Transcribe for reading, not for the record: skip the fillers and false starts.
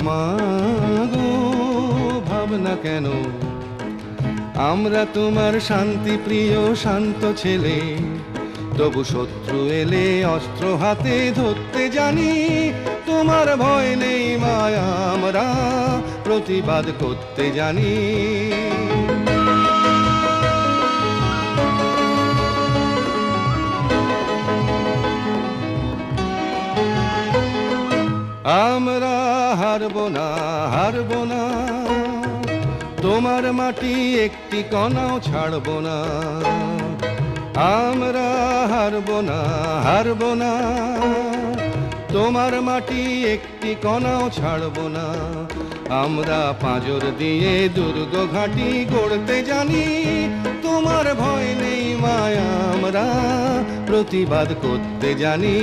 মা গো ভাবনা কেন, আমরা তোমার শান্তি প্রিয় শান্ত ছেলে, তবু শত্রু এলে অস্ত্র হাতে ধরতে জানি। তোমার ভয় নেই মায়া, আমরা প্রতিবাদ করতে জানি। আমরা হারবো না, হারবো না, তোমার মাটি একটি কণাও ছাড়বো না। আমরা হারবো না, হারবো না, তোমার মাটি একটি কণাও ছাড়বো না। আমরা পাঁজর দিয়ে দুর্গ ঘাঁটি গড়তে জানি। তোমার ভয় নেই মায়া, আমরা প্রতিবাদ করতে জানি।